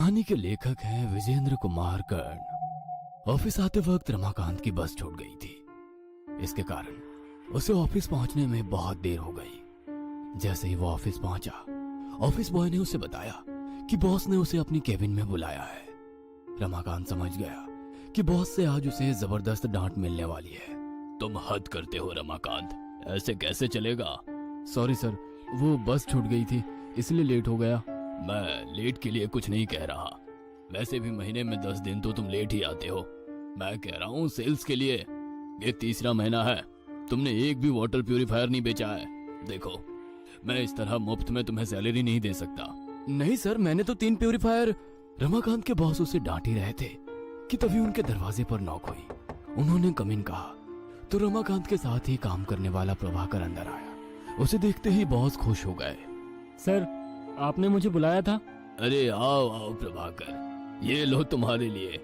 कहानी के लेखक हैं विजेंद्र कुमार कर्ण। ऑफिस आते वक्त रमाकांत की बस छूट गई थी। इसके कारण उसे ऑफिस पहुंचने में बहुत देर हो गई। जैसे ही वो ऑफिस पहुंचा, ऑफिस बॉय ने उसे बताया कि बॉस ने उसे अपनी केबिन में बुलाया है। रमाकांत समझ गया कि बॉस से आज उसे जबरदस्त डांट मिलने वाली है। तुम हद करते हो रमाकांत, ऐसे कैसे चलेगा? सॉरी सर, वो बस छूट गई थी इसलिए लेट हो गया। मैं लेट के लिए कुछ नहीं कह रहा, वैसे भी महीने में 10 दिन तो तुम लेट ही आते हो। मैं कह रहा हूँ सेल्स के लिए। ये तीसरा महीना है, तुमने एक भी वाटर प्यूरिफायर नहीं बेचा है। देखो, मैं इस तरह मुफ्त में तुम्हें सैलरी नहीं दे सकता। नहीं सर, मैंने तो 3 प्यूरिफायर। रमाकांत के बॉस उसे डांट ही रहे थे कि तभी उनके दरवाजे पर नॉक हुई। उन्होंने कम इन कहा तो रमाकांत के साथ ही काम करने वाला प्रभाकर अंदर आया। उसे देखते ही बॉस खुश हो गए। सर, आपने मुझे बुलाया था? अरे आओ आओ प्रभाकर, ये लो तुम्हारे लिए।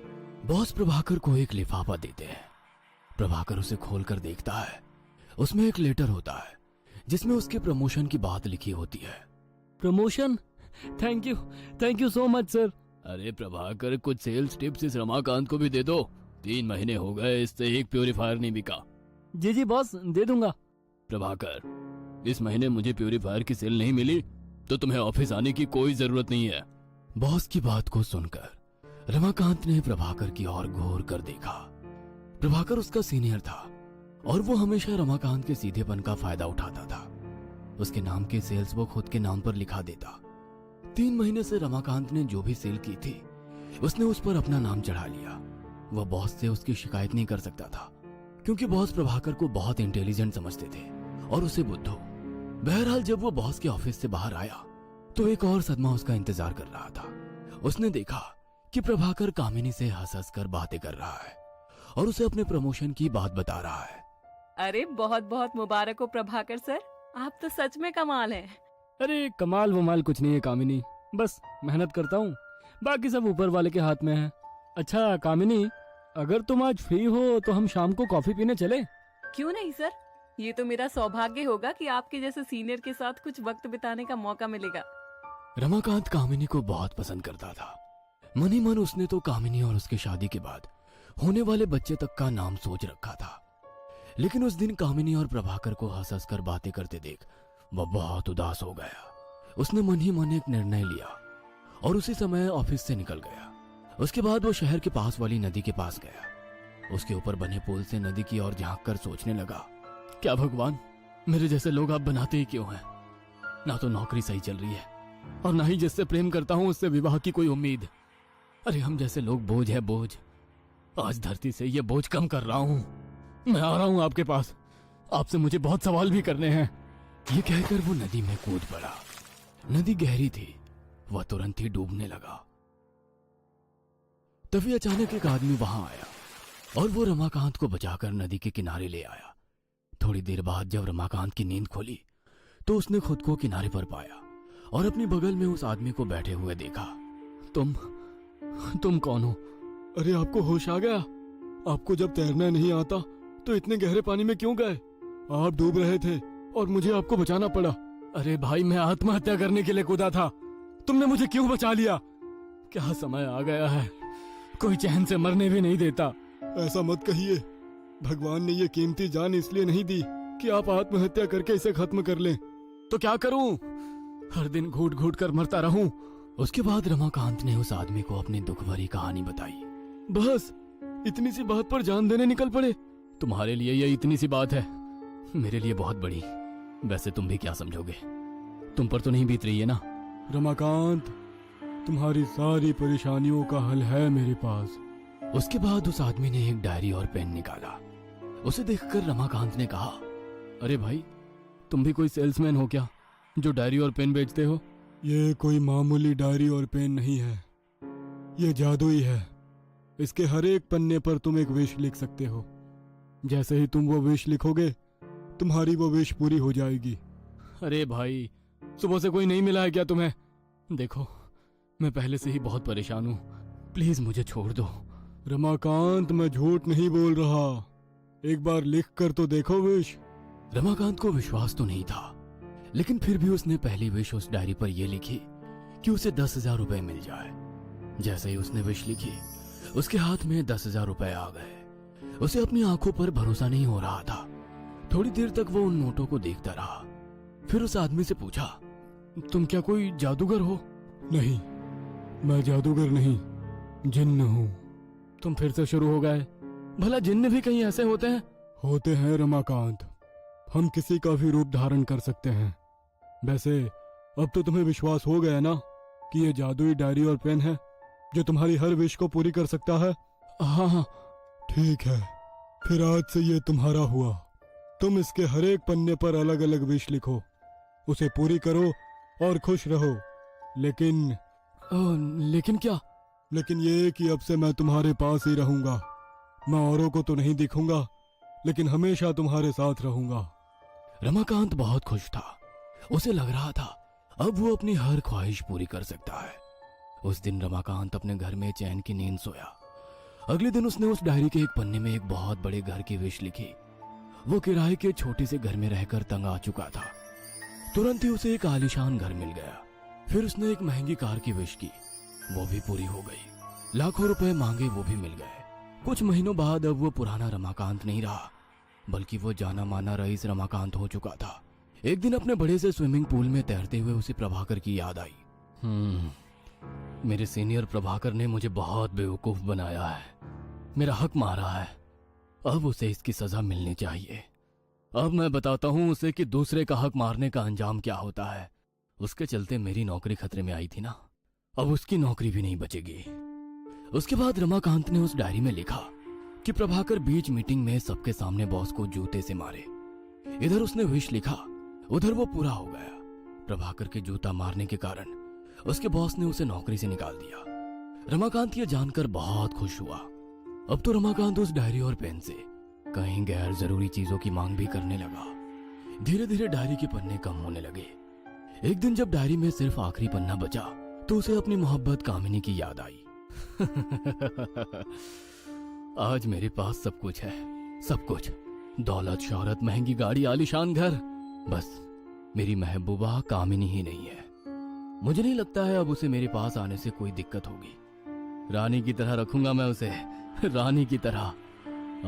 बॉस प्रभाकर को एक लिफाफा देते हैं। प्रभाकर उसे खोलकर देखता है। उसमें एक लेटर होता है जिसमें उसके प्रमोशन की बात लिखी होती है। Promotion? Thank you so much sir. अरे प्रभाकर, कुछ सेल्स टिप्स इस रमाकांत को भी दे दो। 3 महीने हो गए, इससे एक प्यूरिफायर नहीं बिका। जी बॉस, दे दूंगा। प्रभाकर, इस महीने मुझे प्यूरिफायर की सेल नहीं मिली तो तुम्हें ऑफिस आने की कोई जरूरत नहीं है। बॉस की बात को सुनकर रमाकांत ने प्रभाकर की ओर घूर कर देखा। प्रभाकर उसका सीनियर था और वो हमेशा रमाकांत के सीधेपन का फायदा उठाता था। उसके नाम की सेल्स वो खुद के नाम पर लिखा देता। 3 महीने से रमाकांत ने जो भी सेल की थी उसने उस पर अपना नाम चढ़ा लिया। वह बॉस से उसकी शिकायत नहीं कर सकता था क्योंकि बॉस प्रभाकर को बहुत इंटेलिजेंट समझते थे और उसे बुद्धू। बहरहाल जब वो बॉस के ऑफिस से बाहर आया तो एक और सदमा उसका इंतजार कर रहा था। उसने देखा कि प्रभाकर कामिनी से हंस हंस कर बातें कर रहा है और उसे अपने प्रमोशन की बात बता रहा है। अरे बहुत बहुत मुबारक हो प्रभाकर सर, आप तो सच में कमाल हैं। अरे कमाल वमाल कुछ नहीं है कामिनी, बस मेहनत करता हूँ, बाकी सब ऊपर वाले के हाथ में है। अच्छा कामिनी, अगर तुम आज फ्री हो तो हम शाम को कॉफी पीने चले? क्यों नहीं सर, ये तो मेरा सौभाग्य होगा कि आपके जैसे सीनियर के साथ कुछ वक्त बिताने का मौका मिलेगा। रमाकांत कामिनी को बहुत पसंद करता था। मन ही मन उसने तो कामिनी और उसके शादी के बाद होने वाले बच्चे तक का नाम सोच रखा था। लेकिन उस दिन कामिनी और प्रभाकर को हंस हंस कर बातें करते देख वह बहुत उदास हो गया। उसने मन ही मन एक निर्णय लिया और उसी समय ऑफिस से निकल गया। उसके बाद वो शहर के पास वाली नदी के पास गया। उसके ऊपर बने पुल से नदी की ओर झांक कर सोचने लगा, क्या भगवान, मेरे जैसे लोग आप बनाते ही क्यों हैं? ना तो नौकरी सही चल रही है और ना ही जिससे प्रेम करता हूं उससे विवाह की कोई उम्मीद। अरे हम जैसे लोग बोझ है, बोझ। आज धरती से ये बोझ कम कर रहा हूं। मैं आ रहा हूं आपके पास, आपसे मुझे बहुत सवाल भी करने हैं। ये कहकर वो नदी में कूद पड़ा। नदी गहरी थी, वह तुरंत ही डूबने लगा। तभी अचानक एक आदमी वहां आया और वो रमाकांत को बचाकर नदी के किनारे ले आया। थोड़ी देर बाद जब रमाकांत की नींद खुली तो उसने खुद को किनारे पर पाया और अपने बगल में उस आदमी को बैठे हुए देखा। तुम कौन हो? अरे आपको होश आ गया? आपको जब तैरना नहीं आता तो इतने गहरे पानी में क्यों गए? आप डूब रहे थे और मुझे आपको बचाना पड़ा। अरे भाई, मैं आत्महत्या करने के लिए कूदा था, तुमने मुझे क्यों बचा लिया? क्या समय आ गया है, कोई चैन से मरने भी नहीं देता। ऐसा मत कहिए, भगवान ने ये कीमती जान इसलिए नहीं दी कि आप आत्महत्या करके इसे खत्म कर लें। तो क्या करूं? हर दिन घूट घूट कर मरता रहूं? उसके बाद रमाकांत ने उस आदमी को अपनी दुख भरी कहानी बताई। बस इतनी सी बात पर जान देने निकल पड़े? तुम्हारे लिए ये इतनी सी बात है, मेरे लिए बहुत बड़ी। वैसे तुम भी क्या समझोगे, तुम पर तो नहीं बीत रही है ना? रमाकांत, तुम्हारी सारी परेशानियों का हल है मेरे पास। उसके बाद उस आदमी ने एक डायरी और पेन निकाला। उसे देखकर रमाकांत ने कहा, अरे भाई, तुम भी कोई सेल्समैन हो क्या जो डायरी और पेन बेचते हो? ये कोई मामूली डायरी और पेन नहीं है, ये जादुई है। इसके हर एक पन्ने पर तुम एक विश लिख सकते हो। जैसे ही तुम वो विश लिखोगे तुम्हारी वो विश पूरी हो जाएगी। अरे भाई, सुबह से कोई नहीं मिला है क्या तुम्हें? देखो, मैं पहले से ही बहुत परेशान हूँ, प्लीज मुझे छोड़ दो। रमाकांत, मैं झूठ नहीं बोल रहा, एक बार लिख कर तो देखो विश। रमाकांत को विश्वास तो नहीं था, लेकिन फिर भी उसने पहली विश उस डायरी पर यह लिखी कि उसे 10,000 रुपए मिल जाए। जैसे ही उसने विश लिखी, उसके हाथ में 10,000 रुपए आ गए। उसे अपनी आंखों पर भरोसा नहीं हो रहा था। थोड़ी देर तक वो उन नोटों को देखता रहा। फिर उस आदमी से पूछा, तुम क्या कोई जादूगर हो? नहीं, मैं जादूगर नहीं, जिन्न हूँ। तुम फिर से शुरू हो गए। भला जिन्न भी कहीं ऐसे होते हैं? होते हैं रमाकांत, हम किसी का भी रूप धारण कर सकते हैं। वैसे अब तो तुम्हें विश्वास हो गया ना कि ये जादुई डायरी और पेन है जो तुम्हारी हर विश को पूरी कर सकता है? हाँ हाँ। ठीक है, फिर आज से ये तुम्हारा हुआ। तुम इसके हर एक पन्ने पर अलग अलग विश लिखो, उसे पूरी करो और खुश रहो। लेकिन लेकिन क्या? लेकिन ये कि अब से मैं तुम्हारे पास ही रहूंगा। मैं औरों को तो नहीं दिखूंगा, लेकिन हमेशा तुम्हारे साथ रहूंगा। रमाकांत बहुत खुश था। उसे लग रहा था अब वो अपनी हर ख्वाहिश पूरी कर सकता है। उस दिन रमाकांत अपने घर में चैन की नींद सोया। अगले दिन उसने उस डायरी के एक पन्ने में एक बहुत बड़े घर की विश लिखी। वो किराए के छोटे से घर में रहकर तंग आ चुका था। तुरंत ही उसे एक आलीशान घर मिल गया। फिर उसने एक महंगी कार की विश की, वो भी पूरी हो गई। लाखों रुपए मांगे, वो भी मिल गए। कुछ महीनों बाद अब वो पुराना रमाकांत नहीं रहा, बल्कि वो जाना माना रईस रमाकांत हो चुका था। एक दिन अपने बड़े से स्विमिंग पूल में तैरते हुए उसे प्रभाकर की याद आई। मेरे सीनियर प्रभाकर ने मुझे बहुत बेवकूफ बनाया है, मेरा हक मारा है। अब उसे इसकी सजा मिलनी चाहिए। अब मैं बताता हूं उसे कि दूसरे का हक मारने का अंजाम क्या होता है। उसके चलते मेरी नौकरी खतरे में आई थी ना, अब उसकी नौकरी भी नहीं बचेगी। उसके बाद रमाकांत ने उस डायरी में लिखा कि प्रभाकर बीच मीटिंग में सबके सामने बॉस को जूते से मारे। इधर उसने विश लिखा, उधर वो पूरा हो गया। प्रभाकर के जूता मारने के कारण उसके बॉस ने उसे नौकरी से निकाल दिया। रमाकांत ये जानकर बहुत खुश हुआ। अब तो रमाकांत उस डायरी और पेन से कहीं गैर जरूरी चीजों की मांग भी करने लगा। धीरे धीरे डायरी के पन्ने कम होने लगे। एक दिन जब डायरी में सिर्फ आखिरी पन्ना बचा तो उसे अपनी मोहब्बत कामिनी की याद आई। आज मेरे पास सब कुछ है, सब कुछ, दौलत, शोहरत, महंगी गाड़ी, आलीशान घर, बस मेरी महबूबा कामिनी ही नहीं है। मुझे नहीं लगता है अब उसे मेरे पास आने से कोई दिक्कत होगी। रानी की तरह रखूंगा मैं उसे, रानी की तरह।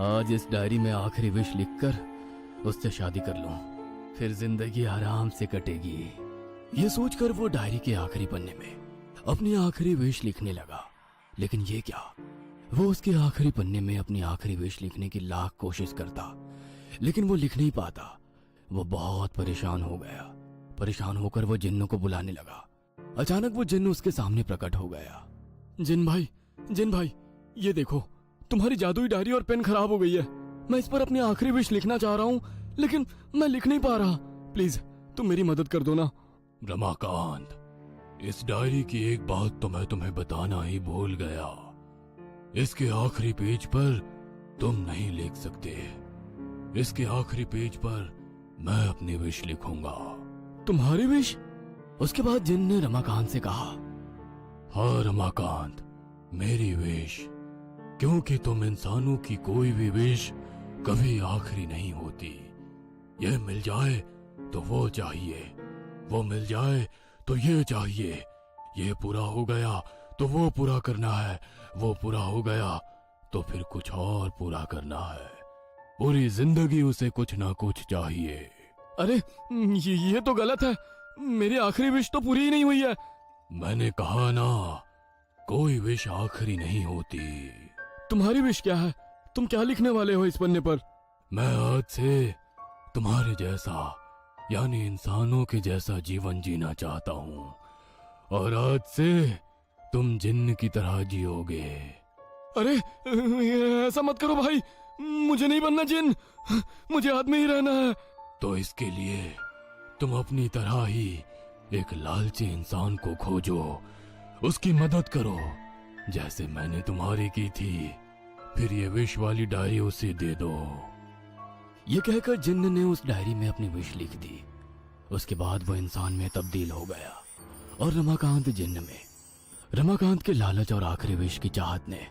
आज इस डायरी में आखिरी विश लिखकर उससे शादी कर लूं, फिर जिंदगी आराम से कटेगी। ये सोचकर वो डायरी के आखिरी पन्ने में अपनी आखिरी विश लिखने लगा। लेकिन ये क्या, वो उसके आखिरी पन्ने में अपनी आखिरी विश लिखने की लाख कोशिश करता, लेकिन वो लिख नहीं पाता। वो बहुत परेशान हो गया। परेशान होकर वो जिन्नों को बुलाने लगा। अचानक वो जिन्न उसके सामने प्रकट हो गया। जिन भाई, ये देखो, तुम्हारी जादुई डायरी और पेन खराब हो गई है। मैं इस पर अपनी आखिरी विश लिखना चाह रहा हूँ, लेकिन मैं लिख नहीं पा रहा। प्लीज तुम मेरी मदद कर दो ना। रमाकांत, इस डायरी की एक बात तो मैं तुम्हें बताना ही भूल गया। इसके आखिरी पेज पर तुम नहीं लिख सकते। इसके आखिरी पेज पर मैं अपनी विश लिखूंगा। तुम्हारी विश? उसके बाद जिन ने रमाकांत से कहा, हाँ रमाकांत, मेरी विश, क्योंकि तुम इंसानों की कोई भी विश कभी आखिरी नहीं होती। यह मिल जाए तो वो चाहिए, वो मिल जाए तो ये चाहिए, ये पूरा हो गया तो वो पूरा करना है, वो पूरा हो गया तो फिर कुछ और पूरा करना है। पूरी जिंदगी उसे कुछ ना कुछ चाहिए। अरे ये तो गलत है। मेरी आखिरी विश तो पूरी ही नहीं हुई है। मैंने कहा ना, कोई विश आखिरी नहीं होती। तुम्हारी विश क्या है? तुम क्या लिखने वाले हो इस पन्ने पर? मैं आज से तुम्हारे जैसा, यानी इंसानों के जैसा जीवन जीना चाहता हूँ, और आज से तुम जिन्न की तरह जियोगे। अरे ऐसा मत करो भाई, मुझे नहीं बनना जिन्न, मुझे आदमी ही रहना है। तो इसके लिए तुम अपनी तरह ही एक लालची इंसान को खोजो, उसकी मदद करो, जैसे मैंने तुम्हारी की थी। फिर ये विश वाली डायरी उसे दे दो। ये कहकर जिन्न ने उस डायरी में अपनी विश लिख दी। उसके बाद वो इंसान में तब्दील हो गया और रमाकांत जिन्न में। रमाकांत के लालच और आखिरी विश की चाहत ने